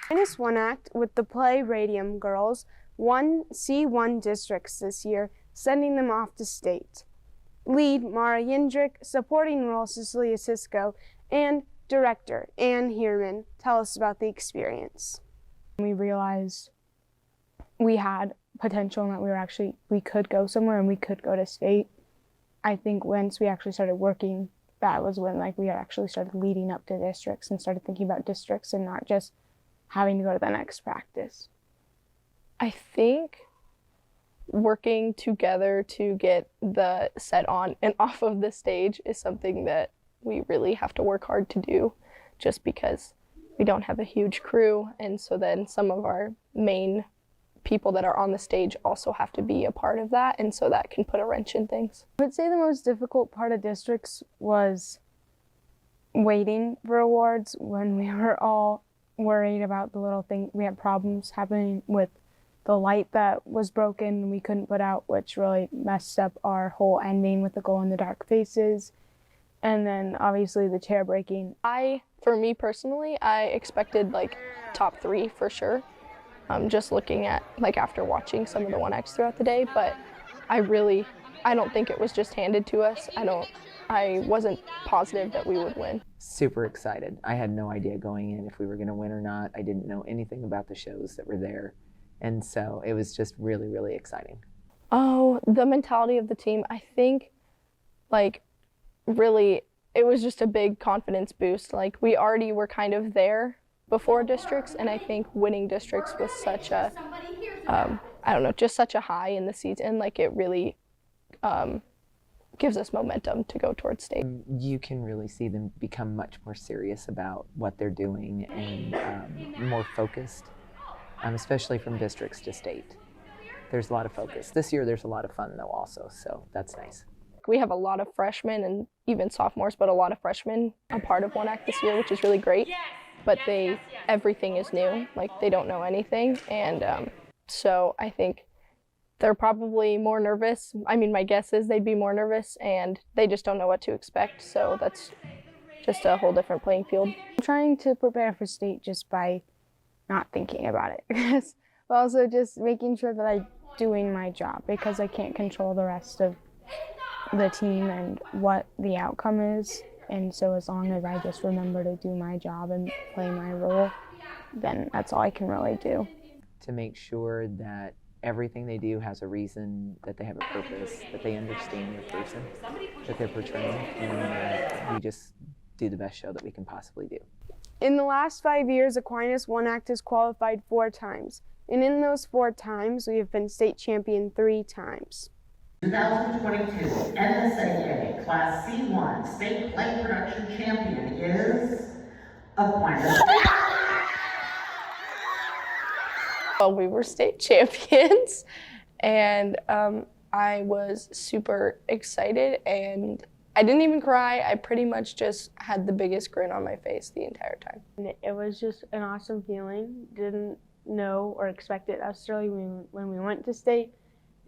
Aquinas One Act with the play Radium Girls won C1 districts this year, sending them off to state. Lead Mara Yindrick, supporting role Cecilia Sisko, and director Ann Heerman tell us about the experience. We realized we had potential and that we could go somewhere and we could go to state. I think once we actually started working, that was when we actually started leading up to districts and started thinking about districts and not just having to go to the next practice. I think working together to get the set on and off of the stage is something that we really have to work hard to do, just because we don't have a huge crew, and so then some of our main people that are on the stage also have to be a part of that, and so that can put a wrench in things. I would say the most difficult part of districts was waiting for awards when we were all worried about the little thing. We had problems happening with the light that was broken and we couldn't put out, which really messed up our whole ending with the glow in the dark faces. And then obviously the chair breaking. For me personally, I expected top 3 for sure. Just looking at after watching some of the 1X throughout the day, but I don't think it was just handed to us. I wasn't positive that we would win. Super excited. I had no idea going in if we were going to win or not. I didn't know anything about the shows that were there. And so it was just really, really exciting. Oh, the mentality of the team. I think really it was just a big confidence boost. We already were kind of there before districts, and I think winning districts was such a, just such a high in the season. It really gives us momentum to go towards state. You can really see them become much more serious about what they're doing and more focused, especially from districts to state. There's a lot of focus. This year there's a lot of fun though also, so that's nice. We have a lot of freshmen and even sophomores, but a lot of freshmen a part of 1Act this year, which is really great. But everything is new, they don't know anything, and so I think they're probably more nervous. I mean, my guess is they'd be more nervous, and they just don't know what to expect, so that's just a whole different playing field. I'm trying to prepare for state just by not thinking about it, but also just making sure that I'm doing my job, because I can't control the rest of the team and what the outcome is. And so as long as I just remember to do my job and play my role, then that's all I can really do. To make sure that everything they do has a reason, that they have a purpose, that they understand their person that they're portraying, and that we just do the best show that we can possibly do. In the last 5 years, Aquinas One Act has qualified 4 times, and in those 4 times, we have been state champion 3 times. 2022 NSAA Class C1 State Play Production Champion is Aquinas. Well, we were state champions, and I was super excited, and I didn't even cry. I pretty much just had the biggest grin on my face the entire time. It was just an awesome feeling. Didn't know or expect it necessarily when we went to state.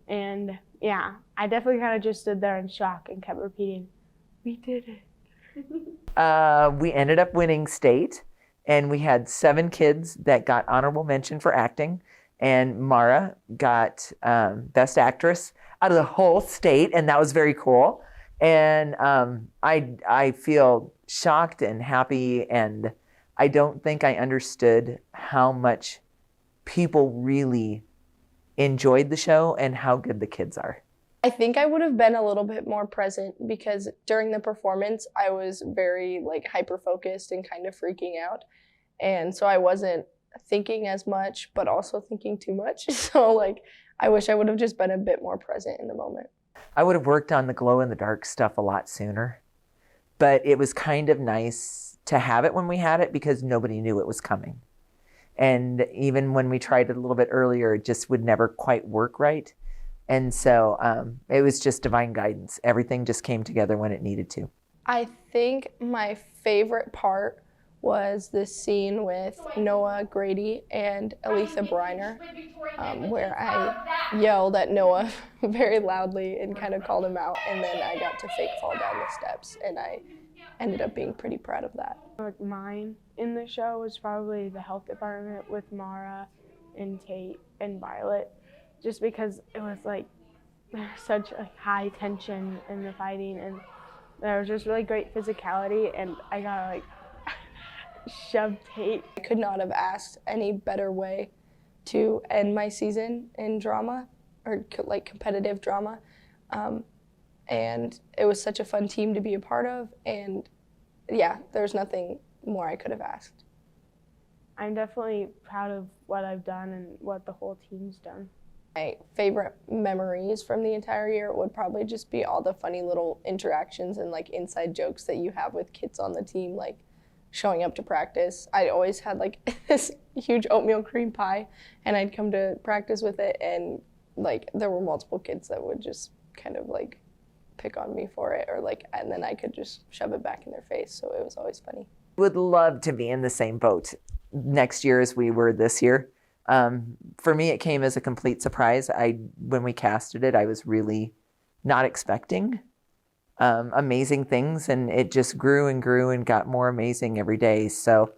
And yeah, I definitely kind of just stood there in shock and kept repeating, "We did it." We ended up winning state, and we had 7 kids that got honorable mention for acting, and Mara got Best Actress out of the whole state, and that was very cool. And I feel shocked and happy, and I don't think I understood how much people really enjoyed the show and how good the kids are. I think I would have been a little bit more present, because during the performance I was very hyper focused and kind of freaking out, and so I wasn't thinking as much but also thinking too much. So I wish I would have just been a bit more present in the moment. I would have worked on the glow in the dark stuff a lot sooner, but it was kind of nice to have it when we had it because nobody knew it was coming. And even when we tried it a little bit earlier, it just would never quite work right. And so it was just divine guidance. Everything just came together when it needed to. I think my favorite part was this scene with Noah Grady and Aletha Briner, where I yelled at Noah very loudly and kind of called him out, and then I got to fake fall down the steps, and I ended up being pretty proud of that. Like mine in the show was probably the health department with Mara and Tate and Violet, just because it was like such a high tension in the fighting, and there was just really great physicality, and I got like shoved Tate. I could not have asked any better way to end my season in drama, or like competitive drama. And it was such a fun team to be a part of, and yeah, there's nothing more I could have asked. I'm definitely proud of what I've done and what the whole team's done. My favorite memories from the entire year would probably just be all the funny little interactions and like inside jokes that you have with kids on the team, like showing up to practice. I always had like this huge oatmeal cream pie, and I'd come to practice with it, and like there were multiple kids that would just kind of like pick on me for it, or like, and then I could just shove it back in their face. So it was always funny. Would love to be in the same boat next year as we were this year. For me, it came as a complete surprise. When we casted it, I was really not expecting amazing things, and it just grew and grew and got more amazing every day. So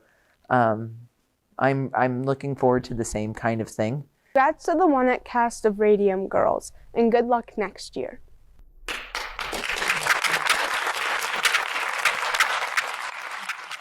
I'm looking forward to the same kind of thing. Congrats to the One Act cast of Radium Girls, and good luck next year.